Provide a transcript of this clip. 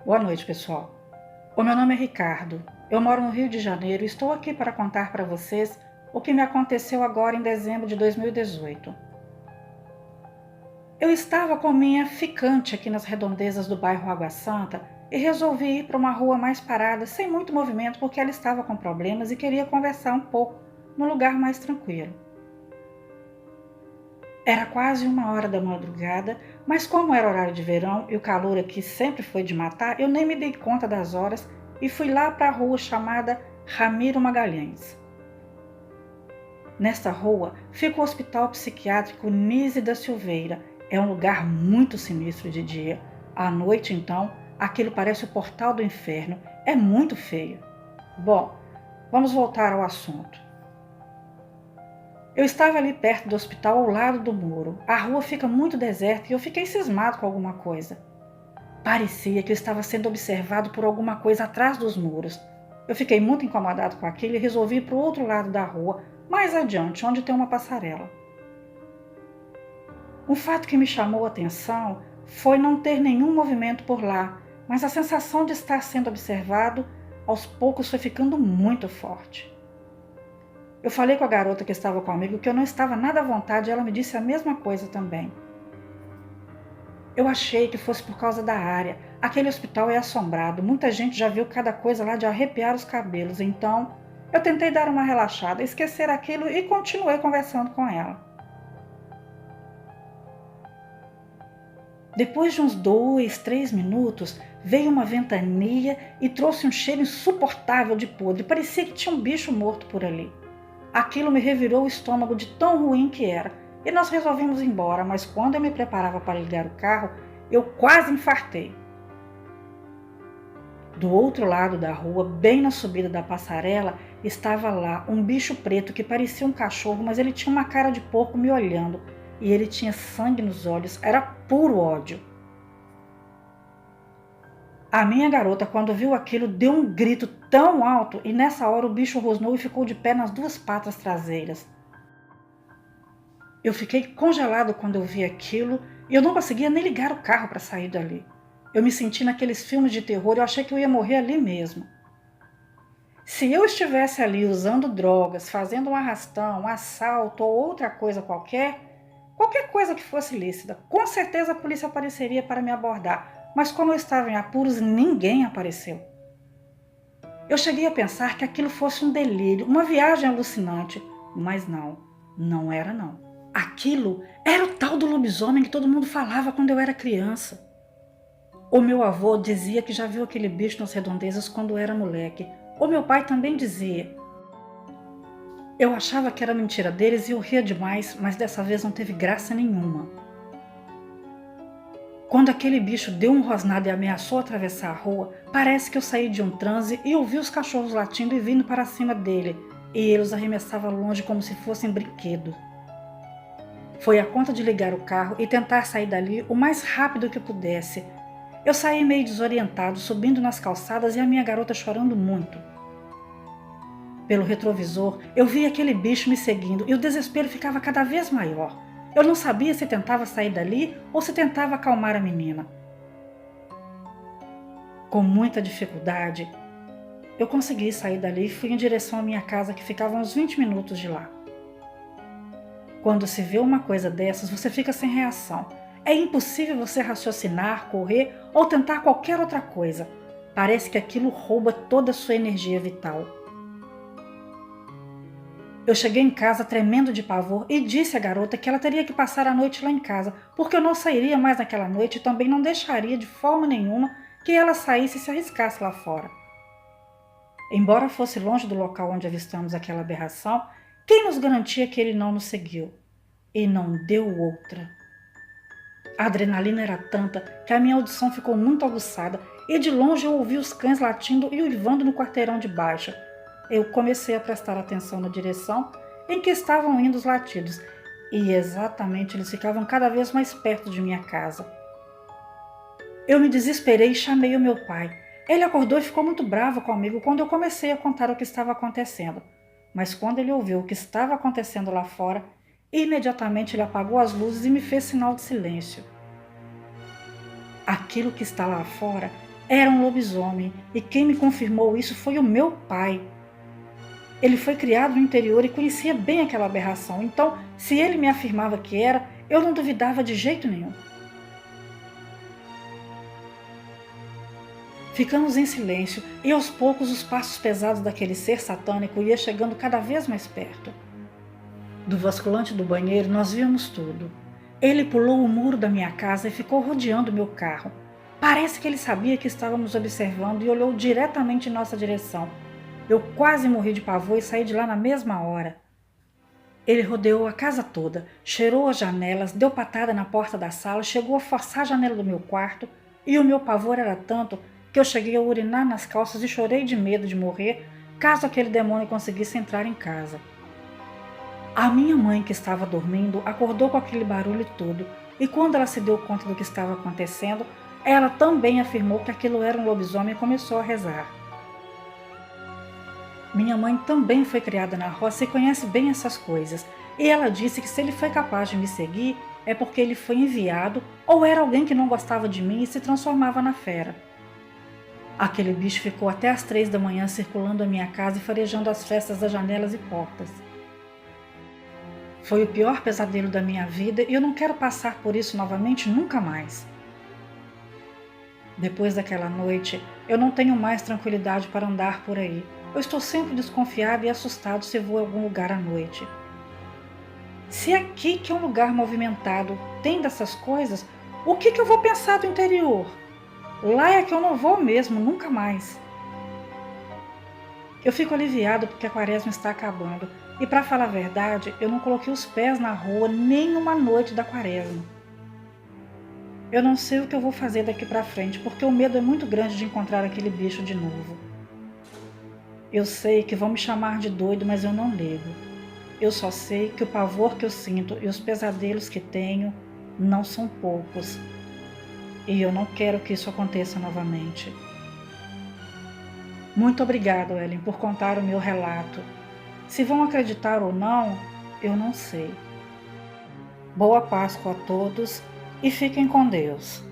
Boa noite, pessoal. O meu nome é Ricardo. Eu moro no Rio de Janeiro e estou aqui para contar para vocês o que me aconteceu agora em dezembro de 2018. Eu estava com minha ficante aqui nas redondezas do bairro Água Santa e resolvi ir para uma rua mais parada, sem muito movimento, porque ela estava com problemas e queria conversar um pouco num lugar mais tranquilo. Era quase 1 hora da madrugada, mas como era horário de verão e o calor aqui sempre foi de matar, eu nem me dei conta das horas e fui lá para a rua chamada Ramiro Magalhães. Nesta rua fica o Hospital Psiquiátrico Nise da Silveira. É um lugar muito sinistro de dia. À noite, então, aquilo parece o portal do inferno. É muito feio. Bom, vamos voltar ao assunto. Eu estava ali perto do hospital, ao lado do muro. A rua fica muito deserta e eu fiquei cismado com alguma coisa. Parecia que eu estava sendo observado por alguma coisa atrás dos muros. Eu fiquei muito incomodado com aquilo e resolvi ir para o outro lado da rua, mais adiante, onde tem uma passarela. Um fato que me chamou a atenção foi não ter nenhum movimento por lá, mas a sensação de estar sendo observado aos poucos foi ficando muito forte. Eu falei com a garota que estava comigo que eu não estava nada à vontade e ela me disse a mesma coisa também. Eu achei que fosse por causa da área. Aquele hospital é assombrado, muita gente já viu cada coisa lá de arrepiar os cabelos, então eu tentei dar uma relaxada, esquecer aquilo e continuei conversando com ela. Depois de uns 2, 3 minutos, veio uma ventania e trouxe um cheiro insuportável de podre, parecia que tinha um bicho morto por ali. Aquilo me revirou o estômago de tão ruim que era, e nós resolvemos ir embora, mas quando eu me preparava para ligar o carro, eu quase infartei. Do outro lado da rua, bem na subida da passarela, estava lá um bicho preto que parecia um cachorro, mas ele tinha uma cara de porco me olhando, e ele tinha sangue nos olhos, era puro ódio. A minha garota, quando viu aquilo, deu um grito tão alto e nessa hora o bicho rosnou e ficou de pé nas 2 patas traseiras. Eu fiquei congelado quando eu vi aquilo e eu não conseguia nem ligar o carro para sair dali. Eu me senti naqueles filmes de terror e eu achei que eu ia morrer ali mesmo. Se eu estivesse ali usando drogas, fazendo um arrastão, um assalto ou outra coisa qualquer coisa que fosse lícita, com certeza a polícia apareceria para me abordar, mas como eu estava em apuros, ninguém apareceu. Eu cheguei a pensar que aquilo fosse um delírio, uma viagem alucinante, mas não era não. Aquilo era o tal do lobisomem que todo mundo falava quando eu era criança. O meu avô dizia que já viu aquele bicho nas redondezas quando era moleque. O meu pai também dizia. Eu achava que era mentira deles e eu ria demais, mas dessa vez não teve graça nenhuma. Quando aquele bicho deu um rosnado e ameaçou atravessar a rua, parece que eu saí de um transe e ouvi os cachorros latindo e vindo para cima dele, e ele os arremessava longe como se fossem brinquedo. Foi a conta de ligar o carro e tentar sair dali o mais rápido que pudesse. Eu saí meio desorientado, subindo nas calçadas e a minha garota chorando muito. Pelo retrovisor, eu vi aquele bicho me seguindo e o desespero ficava cada vez maior. Eu não sabia se tentava sair dali ou se tentava acalmar a menina. Com muita dificuldade, eu consegui sair dali e fui em direção à minha casa, que ficava a uns 20 minutos de lá. Quando se vê uma coisa dessas, você fica sem reação. É impossível você raciocinar, correr ou tentar qualquer outra coisa. Parece que aquilo rouba toda a sua energia vital. Eu cheguei em casa tremendo de pavor e disse à garota que ela teria que passar a noite lá em casa, porque eu não sairia mais naquela noite e também não deixaria de forma nenhuma que ela saísse e se arriscasse lá fora. Embora fosse longe do local onde avistamos aquela aberração, quem nos garantia que ele não nos seguiu? E não deu outra. A adrenalina era tanta que a minha audição ficou muito aguçada e de longe eu ouvi os cães latindo e uivando no quarteirão de baixo. Eu comecei a prestar atenção na direção em que estavam indo os latidos e exatamente eles ficavam cada vez mais perto de minha casa. Eu me desesperei e chamei o meu pai. Ele acordou e ficou muito bravo comigo quando eu comecei a contar o que estava acontecendo. Mas quando ele ouviu o que estava acontecendo lá fora, imediatamente ele apagou as luzes e me fez sinal de silêncio. Aquilo que está lá fora Era um lobisomem e quem me confirmou isso foi o meu pai. Ele foi criado no interior e conhecia bem aquela aberração, então, se ele me afirmava que era, eu não duvidava de jeito nenhum. Ficamos em silêncio e aos poucos os passos pesados daquele ser satânico iam chegando cada vez mais perto. Do vasculante do banheiro nós víamos tudo. Ele pulou o muro da minha casa e ficou rodeando meu carro. Parece que ele sabia que estávamos observando e olhou diretamente em nossa direção. Eu quase morri de pavor e saí de lá na mesma hora. Ele rodeou a casa toda, cheirou as janelas, deu patada na porta da sala, chegou a forçar a janela do meu quarto e o meu pavor era tanto que eu cheguei a urinar nas calças e chorei de medo de morrer caso aquele demônio conseguisse entrar em casa. A minha mãe, que estava dormindo, acordou com aquele barulho todo e quando ela se deu conta do que estava acontecendo, ela também afirmou que aquilo era um lobisomem e começou a rezar. Minha mãe também foi criada na roça e conhece bem essas coisas, e ela disse que se ele foi capaz de me seguir é porque ele foi enviado ou era alguém que não gostava de mim e se transformava na fera. Aquele bicho ficou até às 3 da manhã circulando a minha casa e farejando as frestas das janelas e portas. Foi o pior pesadelo da minha vida e eu não quero passar por isso novamente nunca mais. Depois daquela noite, eu não tenho mais tranquilidade para andar por aí. Eu estou sempre desconfiado e assustado se vou a algum lugar à noite. Se aqui, que é um lugar movimentado, tem dessas coisas, o que eu vou pensar do interior? Lá é que eu não vou mesmo, nunca mais. Eu fico aliviado porque a quaresma está acabando. E para falar a verdade, eu não coloquei os pés na rua nem uma noite da quaresma. Eu não sei o que eu vou fazer daqui para frente, porque o medo é muito grande de encontrar aquele bicho de novo. Eu sei que vão me chamar de doido, mas eu não ligo. Eu só sei que o pavor que eu sinto e os pesadelos que tenho não são poucos. E eu não quero que isso aconteça novamente. Muito obrigada, Ellen, por contar o meu relato. Se vão acreditar ou não, eu não sei. Boa Páscoa a todos e fiquem com Deus.